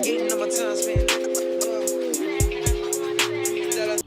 All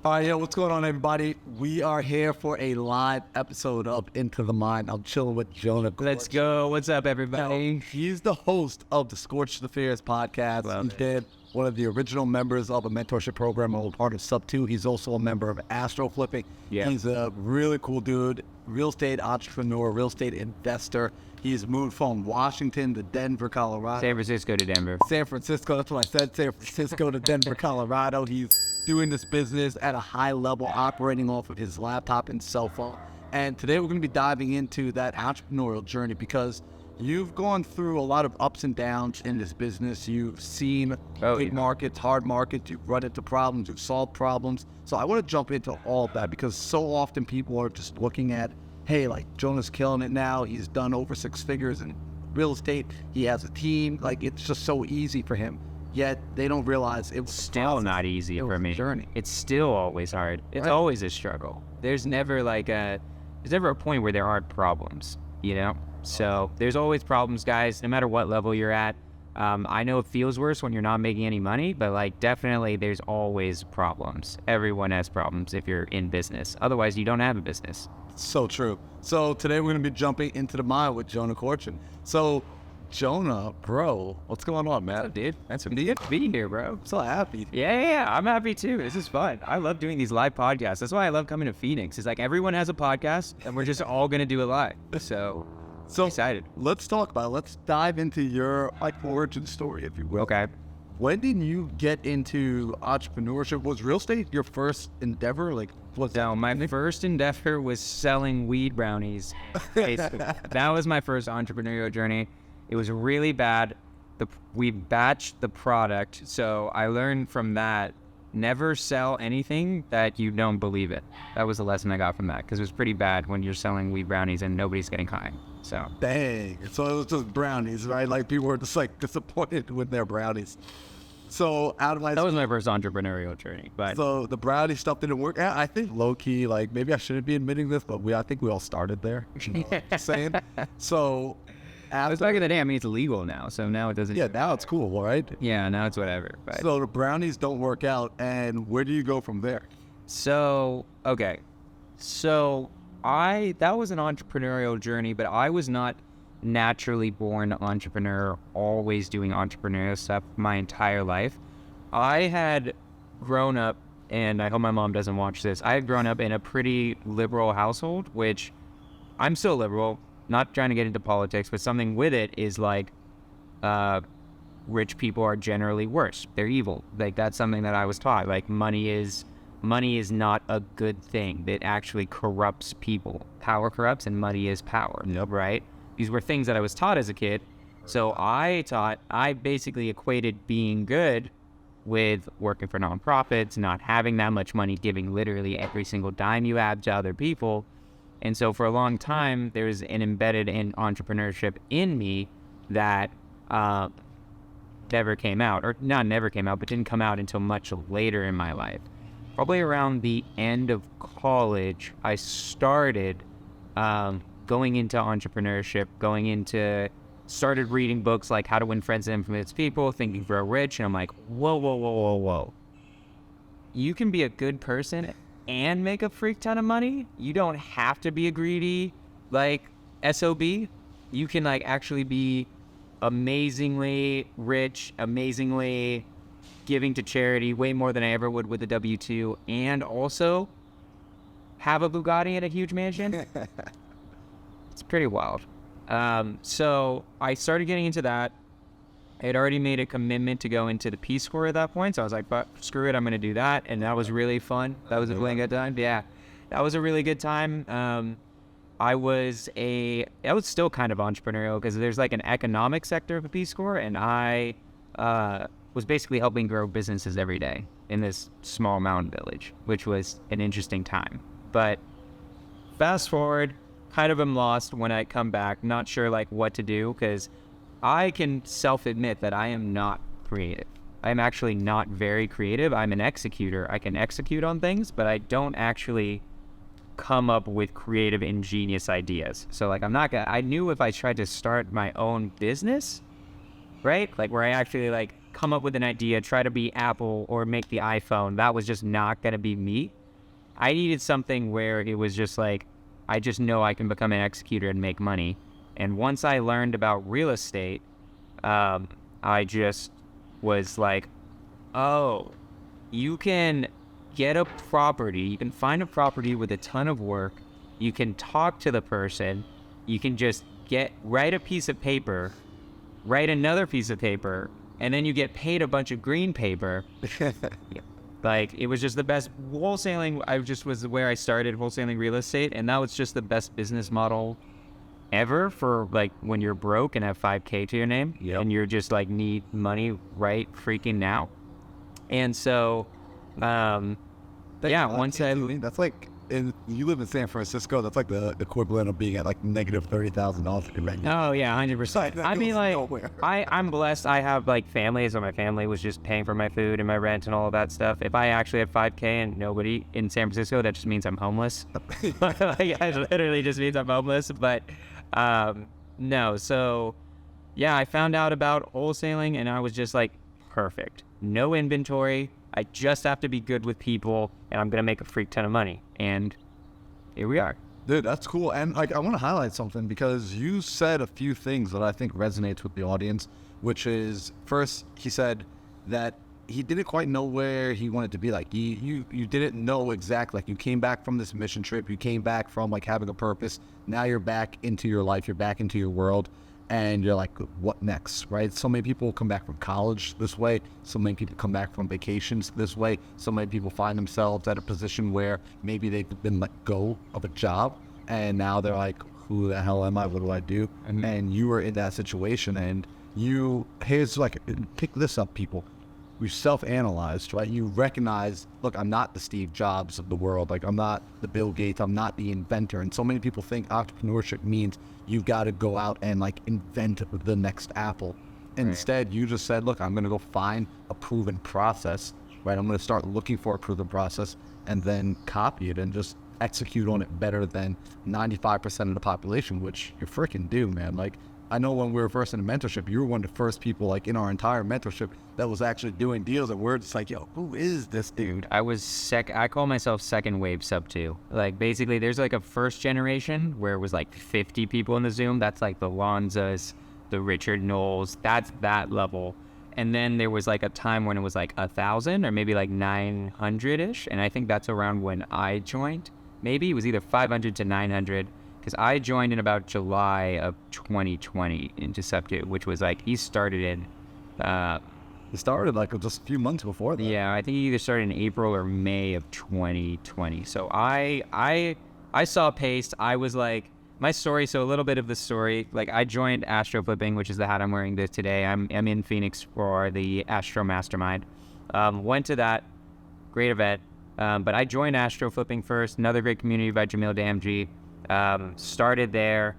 right, yo, what's going on, everybody? We are here for a live episode of Into the Mind. I'm chilling with Jonah. Let's go. What's up, everybody? He's the host of the Scorched Affairs podcast. He's one of the original members of a mentorship program, a part of Sub 2. He's also a member of Astro Flipping. Yeah. He's a really cool dude, real estate entrepreneur, real estate investor. He's moved from Washington to Denver, Colorado. San Francisco to Denver. San Francisco, that's what I said, San Francisco to Denver, Colorado. He's doing this business at a high level, operating off of his laptop and cell phone. And today we're going to be diving into that entrepreneurial journey because you've gone through a lot of ups and downs in this business. You've seen big markets, hard markets, you've run into problems, you've solved problems. So I want to jump into all of that because so often people are just looking at, hey, like Jonah's killing it now. He's done over 6 figures in real estate. He has a team. Like, it's just so easy for him. Yet they don't realize it was still not easy for me. Journey. It's still always hard. It's always a struggle. There's never a point where there aren't problems, you know? So there's always problems, guys, no matter what level you're at. I know it feels worse when you're not making any money, but like definitely there's always problems. Everyone has problems if you're in business. Otherwise, you don't have a business. So true. So today we're going to be jumping into the mind with Jonah Korchin. So Jonah, bro, what's going on, man? Dude, that's good to be here, bro. I'm so happy. Yeah, I'm happy too. This is fun. I love doing these live podcasts. That's why I love coming to Phoenix. It's like everyone has a podcast and we're just all going to do it live. So excited. Let's talk about it. Let's dive into your origin story, if you will. Okay. When did you get into entrepreneurship? Was real estate your first endeavor? My first endeavor was selling weed brownies. That was my first entrepreneurial journey. It was really bad. We batched the product, so I learned from that, never sell anything that you don't believe in. That was the lesson I got from that, because it was pretty bad when you're selling weed brownies and nobody's getting high. So dang. So it was just brownies, right? Like people were just like disappointed with their brownies. So that was my first entrepreneurial journey. But so the brownie stuff didn't work. I think low key, like maybe I shouldn't be admitting this, but I think we all started there. Just saying. So it's back in the day. I mean, it's illegal now, so now it doesn't. Yeah, now it's cool, right? Yeah, now it's whatever. But. So the brownies don't work out, and where do you go from there? So okay, that was an entrepreneurial journey, but I was not naturally born entrepreneur, always doing entrepreneurial stuff my entire life. I had grown up, and I hope my mom doesn't watch this, I had grown up in a pretty liberal household, which I'm still liberal, not trying to get into politics, but something with it is like rich people are generally worse. They're evil. Like that's something that I was taught. Like money is not a good thing. It actually corrupts people. Power corrupts and money is power. Yep. Right? These were things that I was taught as a kid. So I basically equated being good with working for nonprofits, not having that much money, giving literally every single dime you have to other people. And so for a long time, there's an embedded in entrepreneurship in me that never came out, or not never came out, but didn't come out until much later in my life. Probably around the end of college, I started going into entrepreneurship, started reading books like How to Win Friends and Influence People, Think and Grow Rich, and I'm like, whoa. You can be a good person and make a freak ton of money. You don't have to be a greedy, like, SOB. You can, like, actually be amazingly rich, amazingly giving to charity, way more than I ever would with a W-2, and also have a Bugatti and a huge mansion. It's pretty wild. So I started getting into that. I had already made a commitment to go into the Peace Corps at that point, so I was like, but screw it, I'm going to do that, and that was really fun. That was a really good time. Yeah, that was a really good time. I was still kind of entrepreneurial because there's like an economic sector of the Peace Corps, and I was basically helping grow businesses every day in this small mountain village, which was an interesting time. But fast forward, kind of am lost when I come back, not sure like what to do, because I can self-admit that I am not creative. I'm actually not very creative. I'm an executor. I can execute on things, but I don't actually come up with creative, ingenious ideas. So like I knew if I tried to start my own business, right? Like where I actually like come up with an idea, try to be Apple or make the iPhone. That was just not going to be me. I needed something where it was just like, I just know I can become an executor and make money. And once I learned about real estate, I just was like, oh, you can get a property, you can find a property with a ton of work, you can talk to the person, you can just write a piece of paper, write another piece of paper, and then you get paid a bunch of green paper. Like, it was just the best. Wholesaling, was where I started wholesaling real estate, and that was just the best business model ever for, like, when you're broke and have $5K to your name, and you're just, like, need money right freaking now. And so, once that's like, you live in San Francisco, that's like the equivalent of being at like negative $30,000 right now. Oh yeah, 100%. I mean, like, I'm blessed. I have like family, so my family was just paying for my food and my rent and all of that stuff. If I actually had 5K and nobody in San Francisco, that just means I'm homeless. Like, it literally just means I'm homeless. But no, so yeah, I found out about wholesaling and I was just like, perfect. No inventory. I just have to be good with people, and I'm gonna make a freak ton of money. And here we are. Dude, that's cool. And like, I want to highlight something because you said a few things that I think resonates with the audience, which is, first, he said that he didn't quite know where he wanted to be. Like, you didn't know exactly. Like, you came back from this mission trip. You came back from like having a purpose. Now you're back into your life. You're back into your world. And you're like, what next, right? So many people come back from college this way. So many people come back from vacations this way. So many people find themselves at a position where maybe they've been let go of a job. And now they're like, who the hell am I? What do I do? And you were in that situation. And here's like, pick this up, people. You self-analyzed, right? You recognize, look, I'm not the Steve Jobs of the world. Like, I'm not the Bill Gates. I'm not the inventor. And so many people think entrepreneurship means you've got to go out and like invent the next Apple. Instead, you just said, look, I'm going to go find a proven process, right? I'm going to start looking for a proven process and then copy it and just execute on it better than 95% of the population, which you freaking do, man. Like, I know when we were first in the mentorship, you were one of the first people like in our entire mentorship that was actually doing deals, and we're just like, yo, who is this dude? I call myself second wave sub 2. Like, basically there's like a first generation where it was like 50 people in the Zoom. That's like the Lanzas, the Richard Knowles, that's that level. And then there was like a time when it was like 1,000 or maybe like 900-ish. And I think that's around when I joined. Maybe it was either 500 to 900. Because I joined in about July of 2020 into Sub 2, which was like, he started in... He started like just a few months before that. Yeah, I think he either started in April or May of 2020. So I saw Paste. I was like, my story, so a little bit of the story. Like, I joined Astro Flipping, which is the hat I'm wearing today. I'm in Phoenix for the Astro Mastermind. Went to that, great event. But I joined Astro Flipping first, another great community by Jamil Damji. Started there,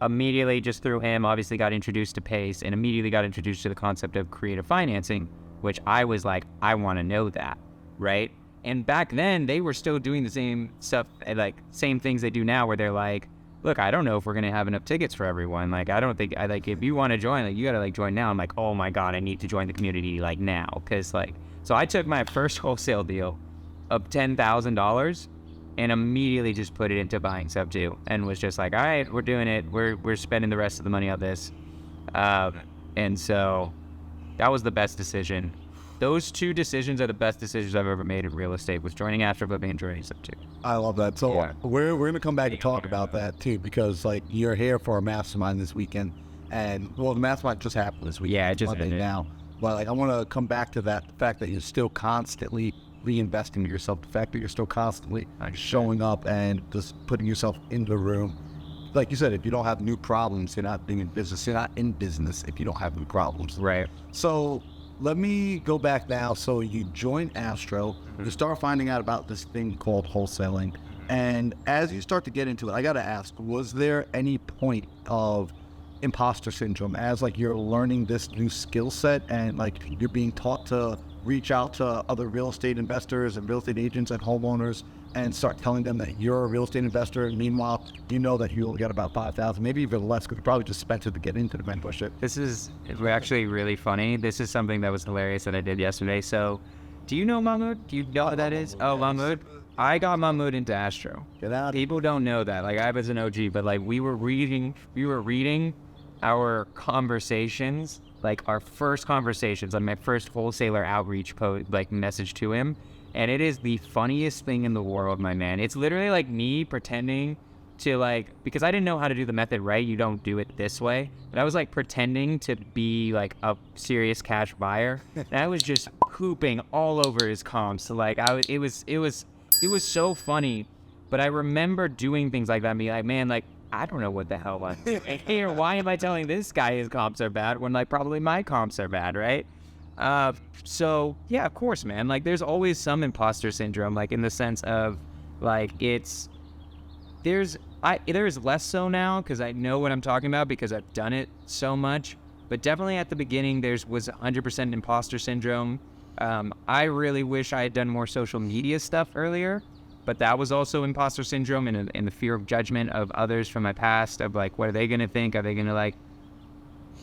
immediately just through him, obviously got introduced to Pace and immediately got introduced to the concept of creative financing, which I was like, I want to know that, right? And back then they were still doing the same stuff, like same things they do now, where they're like, look, I don't know if we're going to have enough tickets for everyone. Like, I don't think, if you want to join, like, you got to like join now. I'm like, oh my God, I need to join the community like now. Cause like, so I took my first wholesale deal of $10,000 and immediately just put it into buying Sub 2 and was just like, all right, we're doing it. We're spending the rest of the money on this. And so that was the best decision. Those two decisions are the best decisions I've ever made in real estate, was joining Astro Flipping and joining Sub 2. I love that. So Yeah. we're going to come back and talk about that too, because like, you're here for a mastermind this weekend, and well, the mastermind just happened this weekend. Yeah, it just Monday ended. now. But like, I want to come back to that, the fact that you're still constantly reinvesting in yourself, the fact that you're still constantly showing up and just putting yourself in the room. Like you said, if you don't have new problems, you're not being in business. You're not in business if you don't have new problems. Right. So let me go back now. So you joined Astro, you start finding out about this thing called wholesaling. And as you start to get into it, I got to ask, was there any point of imposter syndrome as like you're learning this new skill set and like you're being taught to reach out to other real estate investors and real estate agents and homeowners and start telling them that you're a real estate investor. And meanwhile, you know that you only got about 5,000, maybe even less, because you probably just spent it to get into the mentorship. This is actually really funny. This is something that was hilarious that I did yesterday. So, do you know Mahmoud? Do you know what that is? Oh, Mahmoud. I got Mahmoud into Astro. Get out. People don't know that. Like, I was an OG, but like we were reading our conversations, like our first conversations, like my first wholesaler outreach message to him. And it is the funniest thing in the world, my man. It's literally like me pretending to because I didn't know how to do the method right. You don't do it this way. But I was like pretending to be like a serious cash buyer. And I was just pooping all over his comms. So it was so funny. But I remember doing things like that and be like, man, like, I don't know what the hell I'm doing here. Why am I telling this guy his comps are bad when like probably my comps are bad, right? So yeah, of course, man. Like there's always some imposter syndrome, like in the sense of like there's less so now because I know what I'm talking about because I've done it so much. But definitely at the beginning was 100% imposter syndrome. I really wish I had done more social media stuff earlier, but that was also imposter syndrome and the fear of judgment of others from my past of like, what are they gonna think? Are they gonna like,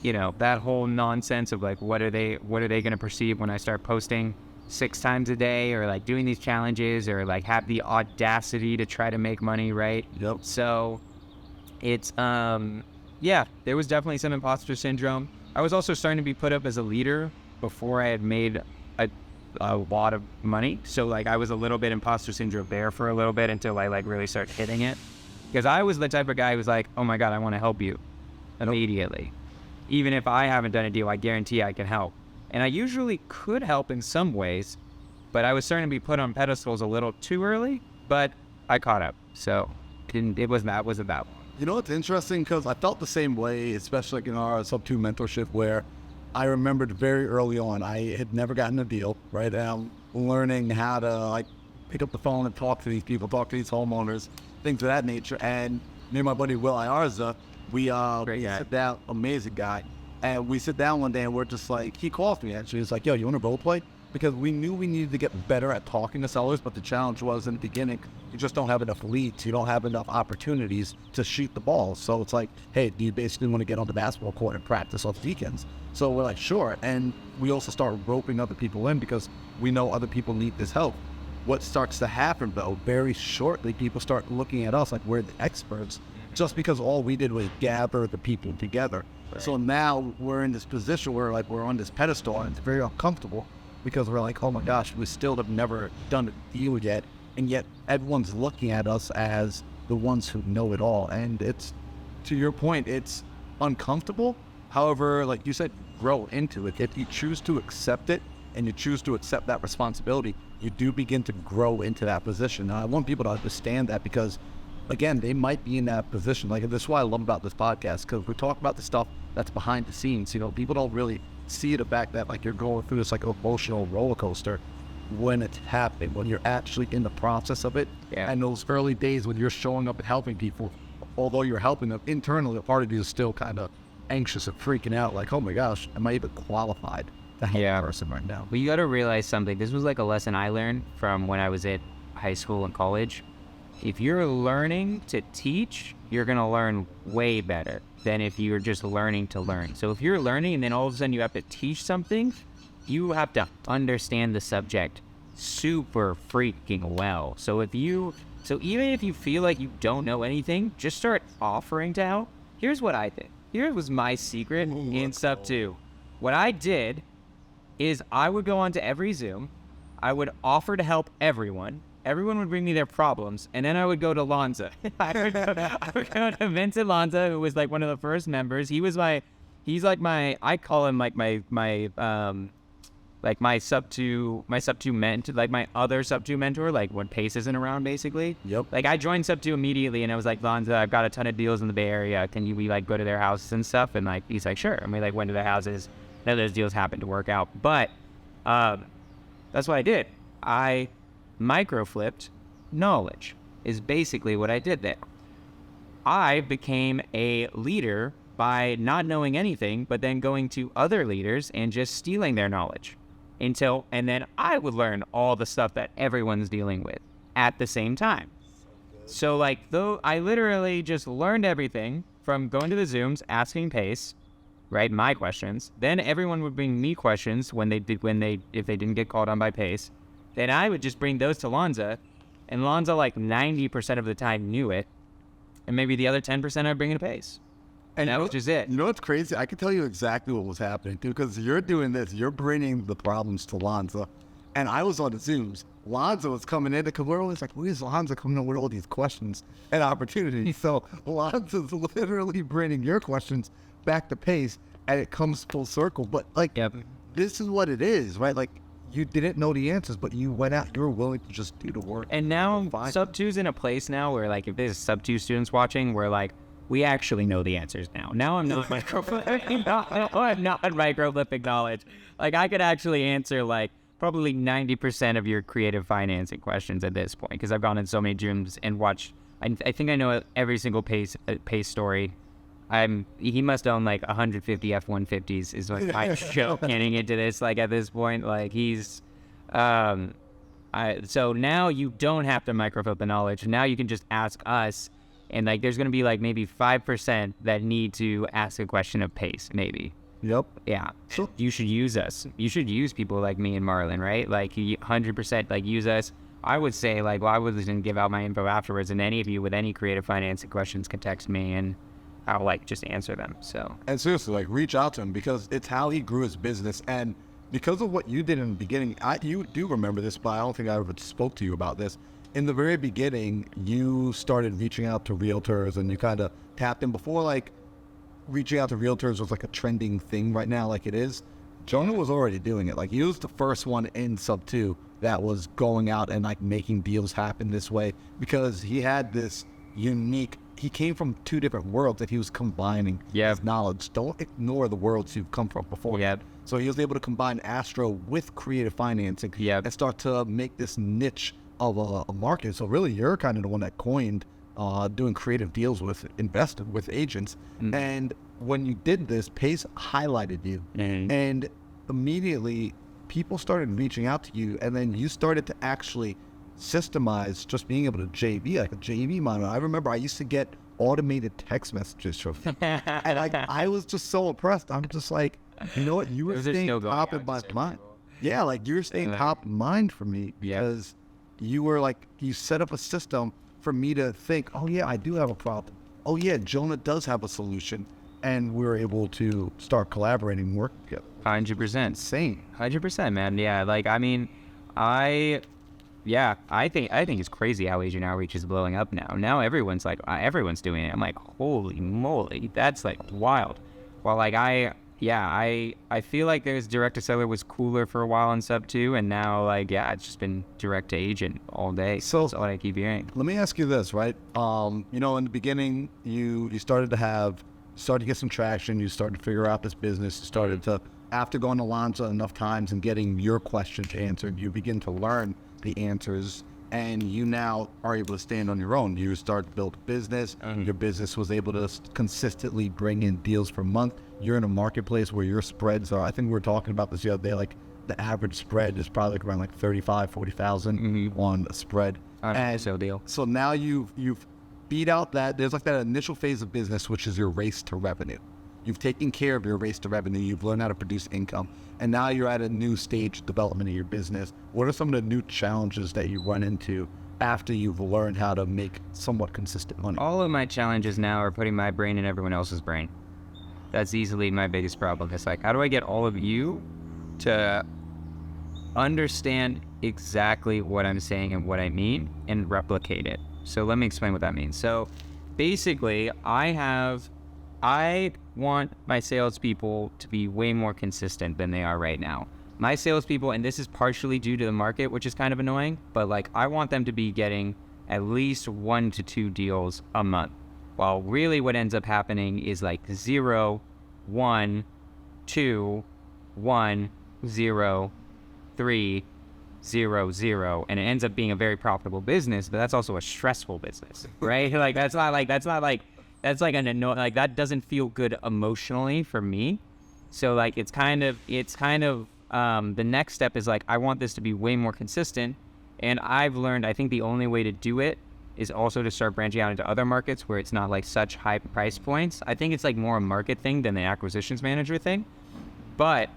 that whole nonsense of like, what are they going to perceive when I start posting 6 times a day or like doing these challenges or like have the audacity to try to make money, right? Yep. So it's, yeah, there was definitely some imposter syndrome. I was also starting to be put up as a leader before I had made a lot of money. So like I was a little bit imposter syndrome there for a little bit until I like really started hitting it. Because I was the type of guy who was like, oh my God, I want to help you immediately. Even if I haven't done a deal, I guarantee I can help. And I usually could help in some ways, but I was starting to be put on pedestals a little too early, but I caught up. So it wasn't that. You know, it's interesting because I felt the same way, especially like in our sub-2 mentorship, where I remembered very early on, I had never gotten a deal, right? And I'm learning how to like pick up the phone and talk to these people, talk to these homeowners, things of that nature. And me and my buddy Will Iarza, we sit down, amazing guy, and we sit down one day and we're just like, he calls me actually, he's like, yo, you want to role play? Because we knew we needed to get better at talking to sellers, but the challenge was in the beginning, you just don't have enough leads, you don't have enough opportunities to shoot the ball. So it's like, hey, do you basically want to get on the basketball court and practice on weekends? So we're like, sure. And we also start roping other people in because we know other people need this help. What starts to happen though, very shortly, people start looking at us like we're the experts, just because all we did was gather the people together. Right. So now we're in this position where like we're on this pedestal and it's very uncomfortable because we're like, oh my gosh, we still have never done a deal yet. And yet everyone's looking at us as the ones who know it all. And it's, to your point, it's uncomfortable. However, like you said, grow into it. If you choose to accept it and you choose to accept that responsibility, you do begin to grow into that position. Now, I want people to understand that because again, they might be in that position. Like, this is what I love about this podcast, because we talk about the stuff that's behind the scenes. People don't really see the fact that like you're going through this like emotional roller coaster when it's happening, when you're actually in the process of it. Yeah. And those early days when you're showing up and helping people, although you're helping them internally, a part of you is still kind of anxious and freaking out. Like, oh my gosh, am I even qualified to help a person right now? Well, you got to realize something. This was like a lesson I learned from when I was at high school and college. If you're learning to teach, you're going to learn way better than if you're just learning to learn. So if you're learning and then all of a sudden you have to teach something, you have to understand the subject super freaking well. So even if you feel like you don't know anything, just start offering to help. Here's what I did. Here was my secret in sub 2. What I did is I would go onto every Zoom. I would offer to help everyone. Everyone would bring me their problems, and then I would go to Lanza. I would go to Vincent Lanza, who was like one of the first members. I call him like my sub 2 mentor, like my other sub 2 mentor, like when Pace isn't around, basically. Yep. Like I joined sub 2 immediately, and I was like, Lanza, I've got a ton of deals in the Bay Area. Can we like go to their houses and stuff? And like he's like, sure. And we like went to their houses. None of those deals happened to work out, but that's what I did. I micro flipped knowledge is basically what I did there. I became a leader by not knowing anything, but then going to other leaders and just stealing their knowledge and then I would learn all the stuff that everyone's dealing with. at the same time. So like, though I literally just learned everything from going to the Zooms, asking Pace, right, my questions. Then everyone would bring me questions if they didn't get called on by Pace. Then I would just bring those to Lonza, and Lonza like 90% of the time knew it, and maybe the other 10% I'd bring it to Pace. And that was just it. You know what's crazy? I can tell you exactly what was happening, too, because you're doing this. You're bringing the problems to Lonza, and I was on the Zooms. Lonza was coming in because we're always like, where's Lonza coming in with all these questions and opportunities? So Lonza's literally bringing your questions back to Pace, and it comes full circle. But like, this is what it is, right? Like, you didn't know the answers, but you went out. You were willing to just do the work. And now Sub 2's in a place now where, like, if there's Sub 2 students watching, where like, we actually know the answers now. Now I'm not microflipping. I'm not microflipping knowledge. Like, I could actually answer like probably 90% of your creative financing questions at this point, because I've gone in so many gyms and watched. I think I know every single Pace story. He must own like 150 F-150s. Is like my show getting into this. Like at this point, like he's. So now you don't have to microflip the knowledge. Now you can just ask us. And, like, there's going to be, like, maybe 5% that need to ask a question of Pace, maybe. Yep. Yeah. So you should use us. You should use people like me and Marlon, right? Like, 100%, like, use us. I would say, like, well, I wouldn't give out my info afterwards, and any of you with any creative financing questions can text me, and I'll, like, just answer them, so. And seriously, like, reach out to him, because it's how he grew his business, and because of what you did in the beginning, you do remember this, but I don't think I ever spoke to you about this. In the very beginning, you started reaching out to realtors, and you kind of tapped in before, like, reaching out to realtors was like a trending thing right now, like it is. Jonah was already doing it. Like, he was the first one in Sub 2 that was going out and, like, making deals happen this way, because he had this unique, he came from two different worlds that he was combining his knowledge. Don't ignore the worlds you've come from before. So he was able to combine Astro with creative financing and start to make this niche of a market. So really, you're kind of the one that coined doing creative deals with agents. And when you did this, Pace highlighted you, and immediately people started reaching out to you, and then you started to actually systemize just being able to JV, like a JV model. I remember I used to get automated text messages from you, and I was just so impressed. I'm just like, you know what, you were staying top of my mind. Yeah, like, you were staying top of mind for me, because you were like, you set up a system for me to think, oh yeah, I do have a problem. Oh yeah, Jonah does have a solution. And we were able to start collaborating and work together. 100%. Insane. 100%, man. Yeah, like, I mean, I think it's crazy how Agent Outreach is blowing up now. Now everyone's doing it. I'm like, holy moly, that's like wild. Well, like, I feel like there's direct to seller was cooler for a while in Sub 2, and now, like, it's just been direct to agent all day. So that's all I keep hearing. Let me ask you this, right? You know, in the beginning, you started to get some traction. You started to figure out this business. You started to, after going to Lonza enough times and getting your questions answered, you begin to learn the answers, and you now are able to stand on your own. You start to build a business. Your business was able to consistently bring in deals per month. You're in a marketplace where your spreads are, I think we were talking about this the other day, like the average spread is probably like around like 35, 40,000 on a spread. And so deal. So now you've beat out that, there's like that initial phase of business, which is your race to revenue. You've taken care of your race to revenue. You've learned how to produce income. And now you're at a new stage of development of your business. What are some of the new challenges that you run into after you've learned how to make somewhat consistent money? All of my challenges now are putting my brain in everyone else's brain. That's easily my biggest problem. It's like, how do I get all of you to understand exactly what I'm saying and what I mean and replicate it? So let me explain what that means. So basically, I want my salespeople to be way more consistent than they are right now. My salespeople, and this is partially due to the market, which is kind of annoying, but like, I want them to be getting at least 1 to 2 deals a month. While really what ends up happening is like 0, 1, 2, 1, 0, 3, 0, 0, and it ends up being a very profitable business, but that's also a stressful business, right? Like, that's like an like, that doesn't feel good emotionally for me. So like, it's kind of the next step is like, I want this to be way more consistent, And I've learned, I think the only way to do it is also to start branching out into other markets where it's not like such high price points. I think it's like more a market thing than the acquisitions manager thing. But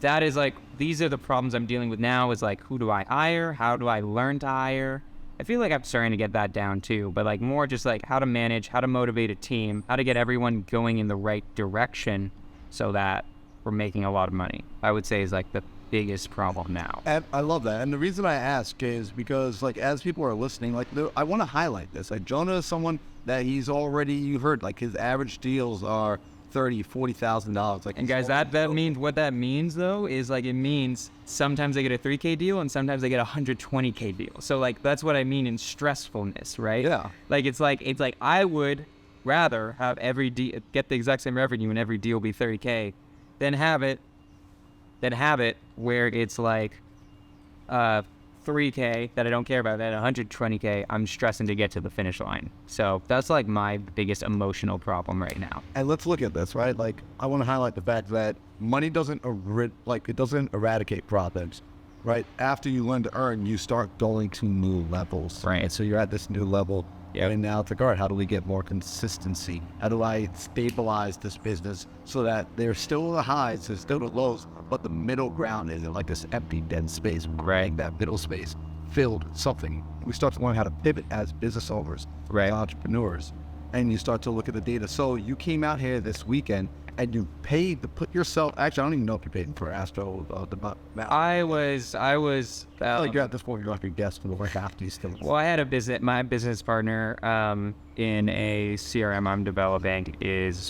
that is like, these are the problems I'm dealing with now, is like, who do I hire? How do I learn to hire? I feel like I'm starting to get that down too, but like more just like how to manage, how to motivate a team, how to get everyone going in the right direction so that we're making a lot of money, I would say is like the biggest problem now. And I love that. And the reason I ask is because, like, as people are listening, like, I want to highlight this. Like, Jonah is someone that he's already, you heard, like, his average deals are $30,000-$40,000. Like, And guys, that means, what that means though is like, it means sometimes they get a 3K deal and sometimes they get a 120K deal. So like, that's what I mean in stressfulness, right? Yeah. Like, it's like I would rather have every get the exact same revenue and every deal be 30K than have it where it's like 3K that I don't care about, that 120K I'm stressing to get to the finish line. So that's like my biggest emotional problem right now. And let's look at this, right? Like, I want to highlight the fact that money doesn't it doesn't eradicate problems, right? After you learn to earn, you start going to new levels. Right. And so you're at this new level. Yep. And now it's like, all right, how do we get more consistency? How do I stabilize this business so that there's still the highs, there's still the lows, but the middle ground isn't like this empty, dead space. Right. That middle space filled with something. We start to learn how to pivot as business owners, Right. entrepreneurs, and you start to look at the data. So you came out here this weekend and you paid to put yourself, actually, I don't even know if you paid for Astro. I was like you're at this point, you're like a guest for the work after you still. well, I had my business partner in a CRM I'm developing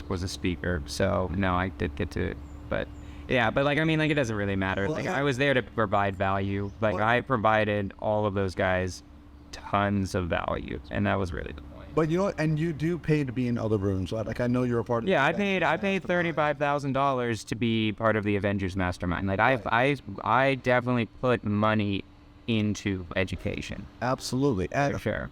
was a speaker, so no, I did get to, but yeah, but like, I mean, like, it doesn't really matter. Well, Like, yeah. I was there to provide value. Like, I provided all of those guys tons of value, and that was really the point. But you know what? And you do pay to be in other rooms, right? Like, I know you're a part of. Yeah, I paid $35,000 to be part of the Avengers Mastermind. Like, I definitely put money into education. Absolutely. For And sure.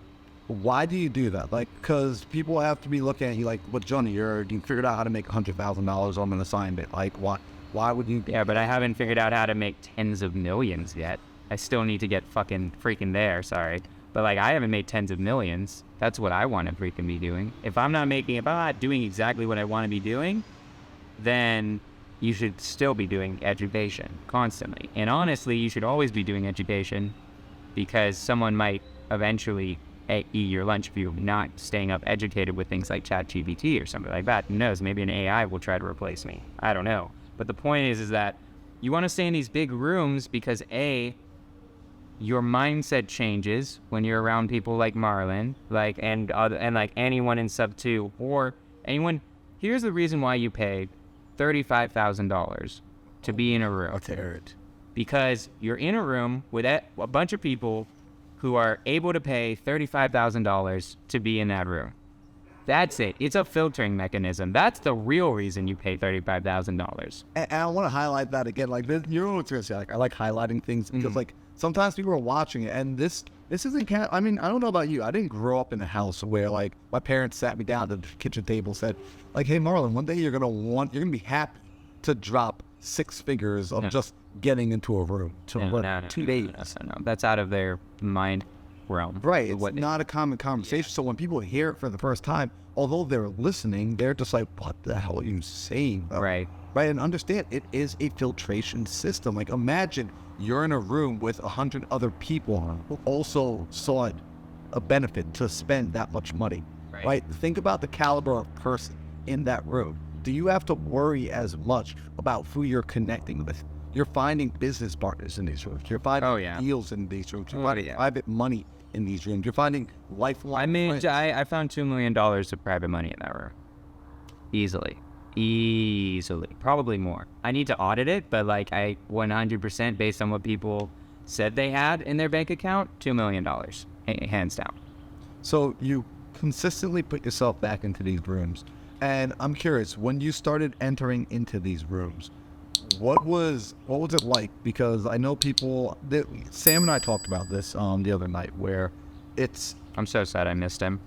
why do you do that? Like, because people have to be looking at you like, "What, Johnny? You figured out how to make $100,000 on an assignment. Like, what? Why would you?" Yeah, but I haven't figured out how to make tens of millions yet. I still need to get freaking there, sorry. But like, I haven't made tens of millions. That's what I want to freaking be doing. If I'm not doing exactly what I want to be doing, then you should still be doing education constantly. And honestly, you should always be doing education, because someone might eventually eat your lunch if you're not staying up educated with things like ChatGPT or something like that. Who knows? Maybe an AI will try to replace me. I don't know. But the point is that you want to stay in these big rooms because your mindset changes when you're around people like Marlon, and like anyone in sub 2 or anyone. Here's the reason why you pay $35,000 to be in a room. Because you're in a room with a bunch of people who are able to pay $35,000 to be in that room. That's it. It's a filtering mechanism. That's the real reason you pay $35,000. And I want to highlight that again. Like, you're always going to say, like, I like highlighting things because, like, sometimes people are watching it, and this isn't. I mean, I don't know about you. I didn't grow up in a house where, like, my parents sat me down at the kitchen table, said, like, "Hey, Marlon, one day you're gonna be happy to drop 6 figures of just getting into a room to 2 days." No. That's out of their mind realm. Right. It's not a common conversation. So when people hear it for the first time, although they're listening, they're just like, "What the hell are you saying?" Right. Right. And understand, it is a filtration system. Like, imagine you're in a room with 100 other people who also saw it a benefit to spend that much money. Right. Think about the caliber of person in that room. Do you have to worry as much about who you're connecting with? You're finding business partners in these rooms. You're finding deals in these rooms. You're finding private money in these rooms. You're finding lifelong friends. I found $2 million of private money in that room. Easily. Probably more. I need to audit it, but like, I 100% based on what people said they had in their bank account, $2 million. Hands down. So you consistently put yourself back into these rooms. And I'm curious, when you started entering into these rooms, what was it like? Because I know Sam and I talked about this the other night, where I'm so sad I missed him.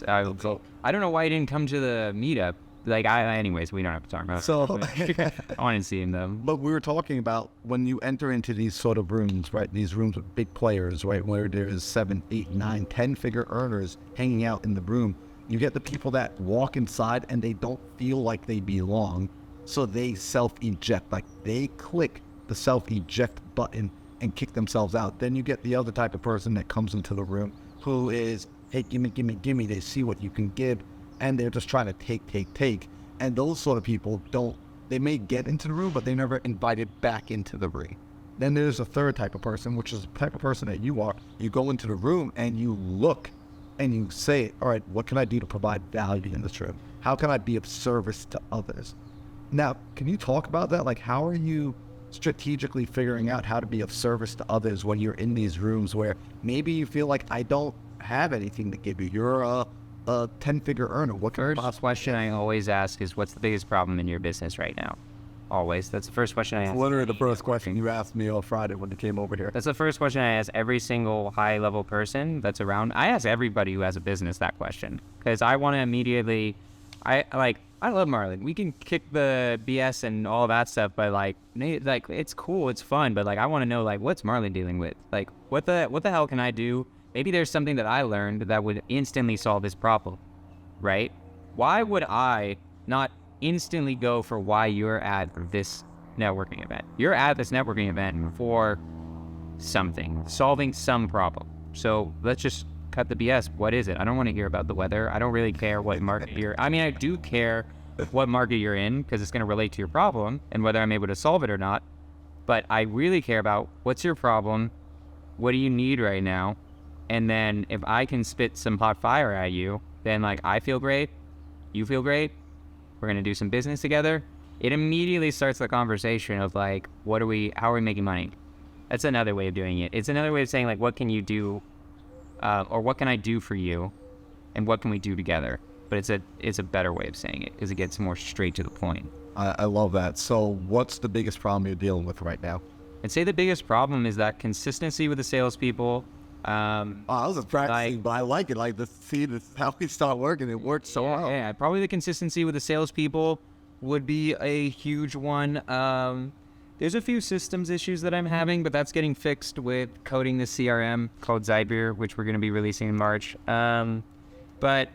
I don't know why he didn't come to the meetup. anyways, we don't have to talk about So, it. I want to see them. but we were talking about when you enter into these sort of rooms, right? These rooms with big players, right? Where there's 7, 8, 9, 10-figure earners hanging out in the room. You get the people that walk inside and they don't feel like they belong. So they self-eject, like they click the self-eject button and kick themselves out. Then you get the other type of person that comes into the room who is, hey, gimme. They see what you can give and they're just trying to take. And those sort of people they may get into the room, but they're never invited back into the room. Then there's a third type of person, which is the type of person that you are. You go into the room and you look and you say, all right, what can I do to provide value in this room? How can I be of service to others? Now, can you talk about that? Like, how are you strategically figuring out how to be of service to others when you're in these rooms where maybe you feel like I don't have anything to give you? You're a 10-figure earner. What can First question I always ask is, what's the biggest problem in your business right now? Always. That's the first question I ask. Literally the first question you asked me on Friday when you came over here. That's the first question I ask every single high-level person that's around. I ask everybody who has a business that question because I want to immediately. I love Marlon. We can kick the BS and all that stuff, but like it's cool, it's fun, but like I want to know like what's Marlon dealing with? Like what the hell can I do? Maybe there's something that I learned that would instantly solve this problem, right? Why would I not instantly go for why you're at this networking event? You're at this networking event for something, solving some problem. So let's just cut the BS. What is it? I don't want to hear about the weather. I don't really care what market I do care what market you're in because it's going to relate to your problem and whether I'm able to solve it or not. But I really care about what's your problem? What do you need right now? And then if I can spit some hot fire at you, then like I feel great, you feel great, we're going to do some business together. It immediately starts the conversation of like, how are we making money? That's another way of doing it. It's another way of saying like, what can you do? Or what can I do for you? And what can we do together? But it's a better way of saying it because it gets more straight to the point. I love that. So what's the biggest problem you're dealing with right now? I'd say the biggest problem is that consistency with the salespeople. I was just practicing, but I like it. Like, this is how we start working. It works so well. Yeah, probably the consistency with the salespeople would be a huge one. There's a few systems issues that I'm having, but that's getting fixed with coding the CRM called Zybeer, which we're going to be releasing in March. But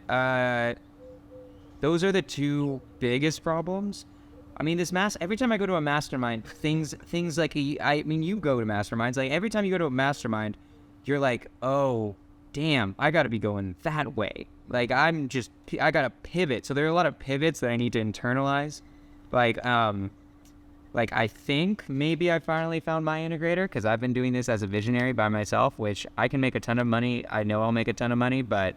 those are the two biggest problems. I mean, every time I go to a mastermind, things like, you go to masterminds, like every time you go to a mastermind, you're like, oh, damn, I got to be going that way. Like, I got to pivot. So there are a lot of pivots that I need to internalize. Like, I think maybe I finally found my integrator because I've been doing this as a visionary by myself, which I can make a ton of money. I know I'll make a ton of money, but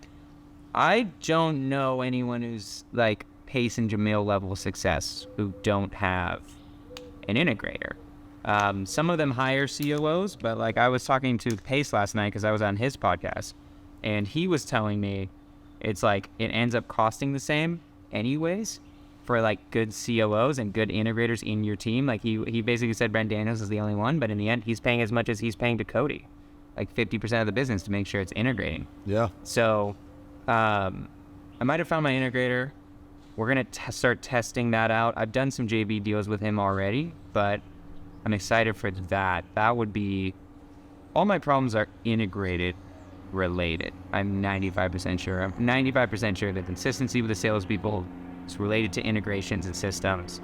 I don't know anyone who's like Pace and Jamil level success who don't have an integrator. Some of them hire COOs, but like I was talking to Pace last night because I was on his podcast, and he was telling me it's like it ends up costing the same anyways for like good COOs and good integrators in your team. Like he basically said Brent Daniels is the only one, but in the end he's paying as much as he's paying to Cody, like 50% of the business to make sure it's integrating. Yeah. So I might have found my integrator. We're going to start testing that out. I've done some JV deals with him already, but I'm excited for that. That would be, all my problems are integrated related. I'm 95% sure. I'm 95% sure the consistency with the salespeople is related to integrations and systems.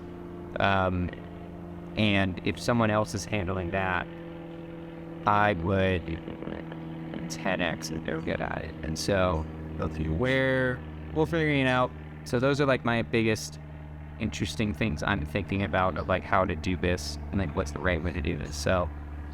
And if someone else is handling that, I would 10x if they're good at it. And so we're figuring it out. So those are like my biggest interesting things I'm thinking about of like how to do this and like what's the right way to do this. So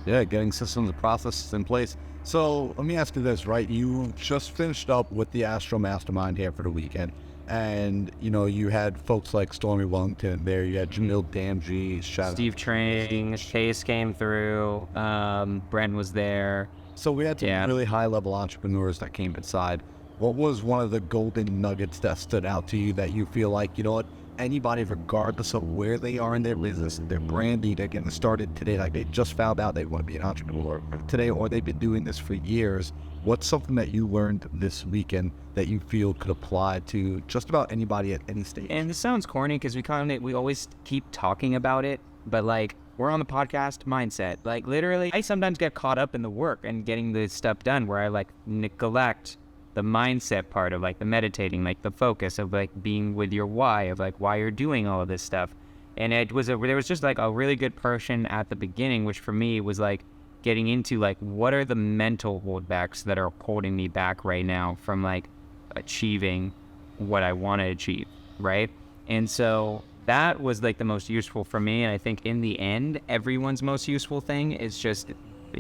yeah, getting systems and processes in place. So let me ask you this, right? You just finished up with the Astro Mastermind here for the weekend, and you know you had folks like Stormy Wellington there. You had Jamil Damji, Steve Trang, Chase came through. Brent was there. So we had some really high-level entrepreneurs that came inside. What was one of the golden nuggets that stood out to you that you feel like, you know what, anybody, regardless of where they are in their business, their branding, they're getting started today, like they just found out they want to be an entrepreneur today, or they've been doing this for years, what's something that you learned this weekend that you feel could apply to just about anybody at any stage? And this sounds corny because we always keep talking about it, but like we're on the podcast mindset. Like literally, I sometimes get caught up in the work and getting the stuff done where I like neglect the mindset part of like the meditating, like the focus of like being with your why, of like why you're doing all of this stuff. And there was just like a really good person at the beginning, which for me was like getting into like what are the mental holdbacks that are holding me back right now from like achieving what I want to achieve, right? And so that was like the most useful for me. And I think in the end, everyone's most useful thing is just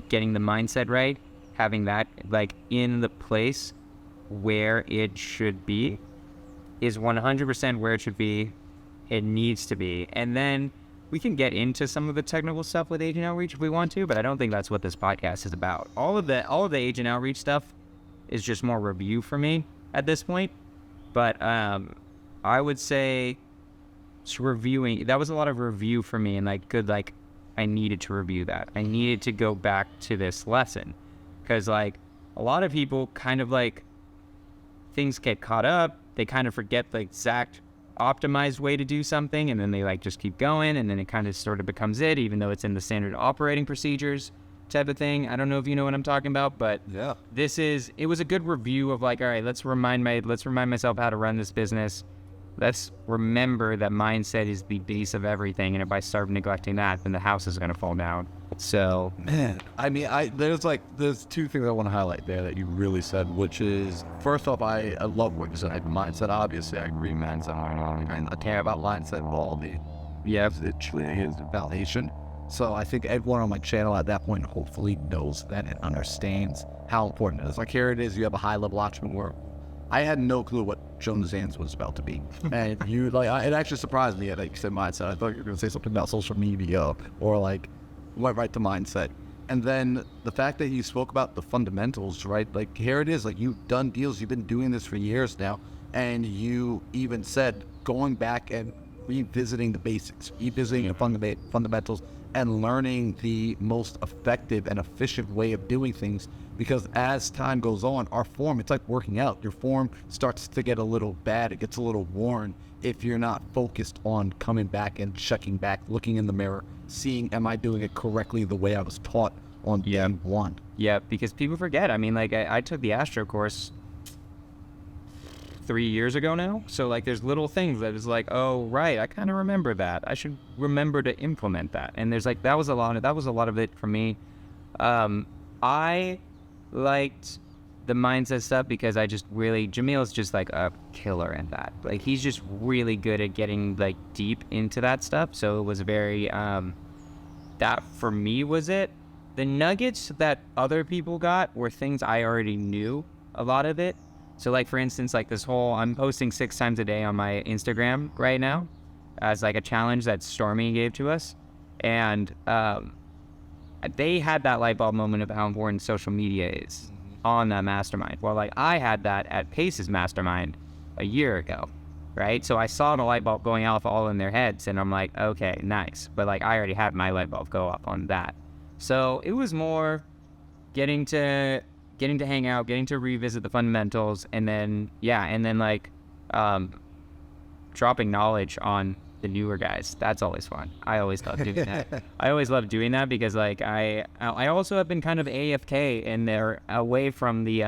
getting the mindset right, having that like in the place where it should be, is 100% where it should be. It needs to be. And then we can get into some of the technical stuff with agent outreach if we want to, but I don't think that's what this podcast is about. All of the agent outreach stuff is just more review for me at this point. But I would say it's reviewing. That was a lot of review for me, and I needed to review that. I needed to go back to this lesson because like a lot of people kind of like things get caught up. They kind of forget the exact optimized way to do something, and then they like just keep going, and then it kind of sort of becomes it, even though it's in the standard operating procedures type of thing. I don't know if you know what I'm talking about, but Yeah. it was a good review of like, all right, let's remind myself how to run this business. Let's remember that mindset is the base of everything, and if I start neglecting that, then the house is going to fall down. So, Man, I mean, there's two things I want to highlight there that you really said, which is, first off, I love what you said. Mindset, obviously, I agree, mindset. I care about mindset of all the, it truly is validation. So I think everyone on my channel at that point hopefully knows that and understands how important it is. Like here it is, you have a high-level entrepreneur. I had no clue what Jonah's answer was about to be. And it actually surprised me that you said mindset. I thought you were going to say something about social media or like went right to mindset. And then the fact that you spoke about the fundamentals, right? Like here it is, like you've done deals, you've been doing this for years now. And you even said going back and revisiting the basics, revisiting the fundamentals and learning the most effective and efficient way of doing things. Because as time goes on, our form, it's like working out. Your form starts to get a little bad. It gets a little worn if you're not focused on coming back and checking back, looking in the mirror, seeing, am I doing it correctly the way I was taught on day one? Yeah, because people forget. I mean, like I took the Astro course 3 years ago now. So like there's little things that is like, oh, right, I kind of remember that. I should remember to implement that. And there's like, that was a lot of it for me. I liked the mindset stuff because Jamil's just like a killer at that. Like he's just really good at getting like deep into that stuff. So it was very, that for me was it. The nuggets that other people got were things I already knew a lot of it. So like for instance, like this whole, I'm posting 6 times a day on my Instagram right now as like a challenge that Stormy gave to us. And, they had that light bulb moment of how important social media is on that mastermind. Well, like I had that at Pace's mastermind a year ago, right? So I saw the light bulb going off all in their heads, and I'm like, okay, nice. But like I already had my light bulb go off on that. So it was more getting to hang out, getting to revisit the fundamentals, and then like dropping knowledge on the newer guys. That's always fun. I always love doing that. I always love doing that because like I also have been kind of AFK in there away from the